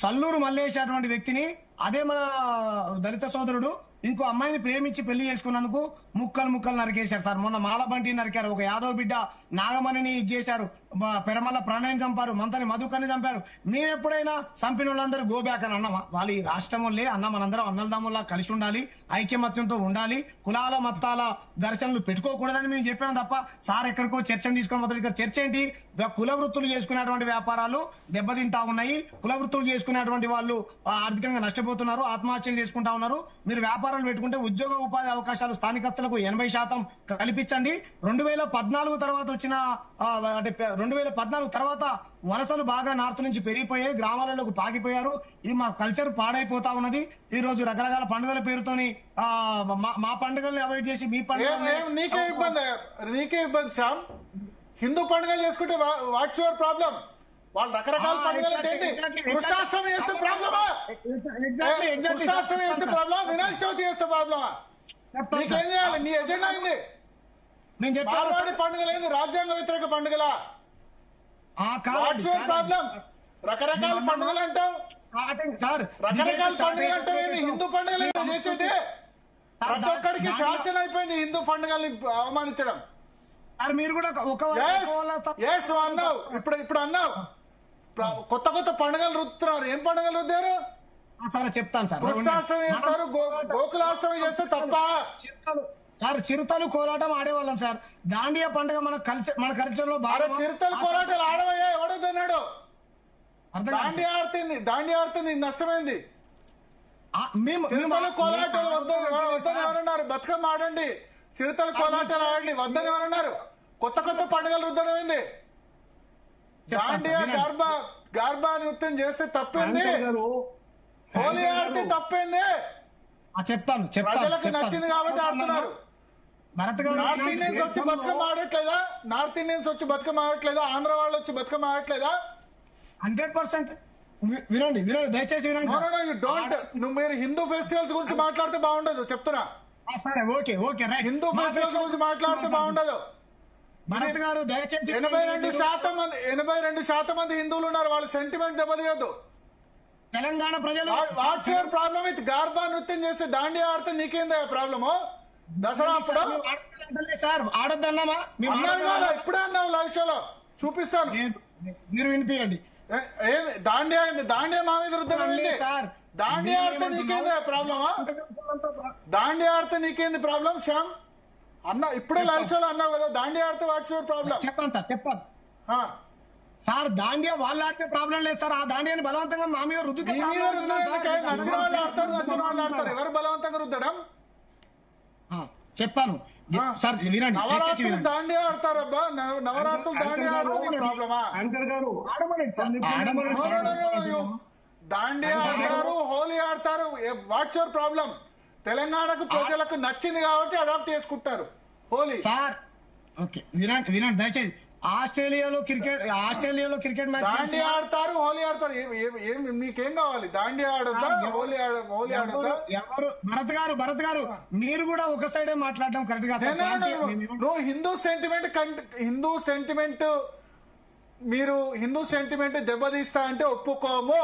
సల్లూరు మల్లేష్ అటువంటి వ్యక్తిని అదే మన దళిత సోదరుడు ఇంకో అమ్మాయిని ప్రేమించి పెళ్లి చేసుకున్నందుకు ముక్కలు ముక్కలు నరికేశారు సార్. మొన్న మాలబంటి నరికారు, ఒక యాదవ్ బిడ్డ నాగమణిని చేశారు, పెరమల్ల ప్రణయం చంపారు, మంతని మధుకర్ని చంపారు. మేము ఎప్పుడైనా చంపిన వాళ్ళందరూ గోబ్యాక్ అని అన్నమా? వాళ్ళు ఈ రాష్ట్రం వల్లే అన్న, మనందరం అన్నలదమ్ముల్లా కలిసి ఉండాలి, ఐక్యమత్యంతో ఉండాలి, కులాల మతాల దర్శనలు పెట్టుకోకూడదని మేము చెప్పాము తప్ప సార్ ఎక్కడికో చర్చను తీసుకొని మొదలు. ఇక్కడ చర్చ ఏంటి? కుల వృత్తులు చేసుకునేటువంటి వ్యాపారాలు దెబ్బతింటా ఉన్నాయి, కుల వృత్తులు చేసుకునేటువంటి వాళ్ళు ఆర్థికంగా నష్టపోతున్నారు, ఆత్మహత్యలు చేసుకుంటా ఉన్నారు. మీరు వ్యాపారాలు పెట్టుకుంటే ఉద్యోగ ఉపాధి అవకాశాలు స్థానికస్తులకు 80% కల్పించండి. 2014 తర్వాత వచ్చిన అంటే 2014 తర్వాత వలసలు బాగా నార్త్ నుంచి పెరిగిపోయాయి, గ్రామాలలోకి పాకిపోయారు. ఇది మా కల్చర్ పాడైపోతా ఉన్నది. ఈ రోజు రకరకాల పండుగల పేరుతోని మా పండుగల్ని అవాయిడ్ చేసి మీ పండుగ నీకే ఇబ్బంది శ్యామ్. హిందూ పండుగలు చేసుకుంటే వాట్స్ యువర్ ప్రాబ్లం? వాళ్ళు రకరకాల పండుగలు కృష్ణాష్టమి చేస్తే ప్రాబ్లమా? కృష్ణాష్టమి చేస్తే ప్రాబ్లమా? వినాయక చవితి చేస్తే ప్రాబ్లమా? నీకేం చేయాలి? నీ ఎజెండా అయింది. మార్వాడి పండుగలు ఏంది? రాజ్యాంగ వ్యతిరేక పండుగలా? What's your problem? రకరకాల పండుగలు అంటావు, రకరకాల పండుగలు అంటావు. ఏంది హిందూ పండుగలు చేసేది? ప్రతి ఒక్కడికి ఫ్యాషన్ అయిపోయింది హిందూ పండుగల్ని అవమానించడం. మీరు కూడా అన్నావు, ఇప్పుడు అన్నావు కొత్త కొత్త పండుగలు రుద్దుతున్నారు. ఏం పండుగలు రుద్దారు? చెప్తాను సార్. కృష్ణాష్టమి చేస్తారు, గోకులాష్టమి చేస్తే తప్ప? సార్ చిరుతలు కోలాటం ఆడేవాళ్ళం సార్. దాండియా పండుగ మన కల్చర్ లో బాగా. చిరుతలు కోలాటాలు ఆడవయ్యా? ఎవడొద్దన్నాడు? దాండియా ఆడుతుంది నష్టమైంది. చిరుతలు కోలాటాలు వద్దని ఎవరన్నారు? బతుకమ్మ ఆడండి, చిరుతలు కోలాటాలు ఆడండి వద్దని ఎవరన్నారు? కొత్త కొత్త పండుగలు రుద్దడం ఏంది? దాండియా గార్బా నృత్యం చేస్తే తప్పేంది? హోలీ ఆడితే తప్పేంది? చెప్తాను. ప్రజలకు నచ్చింది కాబట్టి ఆడుతున్నారు. నార్త్ ఇండియన్స్ వచ్చి బతుకమ్మ ఆడట్లేదా? నార్త్ ఇండియన్స్ వచ్చి బతుకమ్మ ఆడట్లేదా? ఆంధ్ర వాళ్ళు వచ్చి బతుకమ్మ ఆడట్లేదా? 100% వినండి దయచేసి వినండి. నువ్వు మీరు హిందూ ఫెస్టివల్స్ గురించి మాట్లాడితే బాగుండదు చెప్తున్నా. హిందూ ఫెస్టివల్స్ గురించి మాట్లాడితే బాగుండదు. భరత్ గారు దయచేసి 82% మంది హిందువులు ఉన్నారు. వాళ్ళ సెంటిమెంట్ దెబ్బతీయద్దు. తెలంగాణ ప్రజలు what's your problem with garba నృత్యం చేస్తే దాండియా ఆడితే నీకేందా ప్రాబ్లము? దసరా అప్పుడు సార్ ఆడొద్దన్నామా? ఇప్పుడే అన్నావు లైవ్ షోలో, చూపిస్తాను, మీరు వినిపించండి. దాండియా మా మీద రుద్దడం ఏంది? దాండియా ఆడితే నీకేందా ప్రాబ్లమా? దాండియా ఆడితే నీకేంది ప్రాబ్లం శ్యామ్? అన్న ఇప్పుడే లైవ్ షోలో అన్నావు కదా దాండియా ఆడితే వాట్స్ యువర్ ప్రాబ్లం? చెప్పాను సార్. దాండియా వాళ్ళు ఆడితే ప్రాబ్లం లేదు సార్. ఆ దాండియాని బలవంతంగా మా మీద రుద్దుతారు. నచ్చిన వాళ్ళు ఆడతారు. ఎవరు బలవంతంగా రుద్దడం? చెప్తాను సార్. నవరాత్రులు దాండియా ఆడతారబ్బా, నవరాత్రులు దాండియా ఆడితే ప్రాబ్లమా? దాండియా ఆడతారు, హోలీ ఆడతారు, వాట్స్ యువర్ ప్రాబ్లం? తెలంగాణకు ప్రజలకు నచ్చింది కాబట్టి అడాప్ట్ చేసుకుంటారు హోలీ. సార్ ఓకే వినండి దయచేసి. ఆస్ట్రేలియాలో క్రికెట్ మ్యాచ్ దాండియా ఆడతారు, హోలీ ఆడతారు. మీకేం కావాలి? దాండియా ఆడొద్దా? హోలీ ఆడొద్దా? భరత్ గారు మీరు కూడా ఒక సైడే మాట్లాడడం కరెక్ట్ గా. నువ్వు హిందూ సెంటిమెంట్ దెబ్బతీస్తా అంటే ఒప్పుకోము.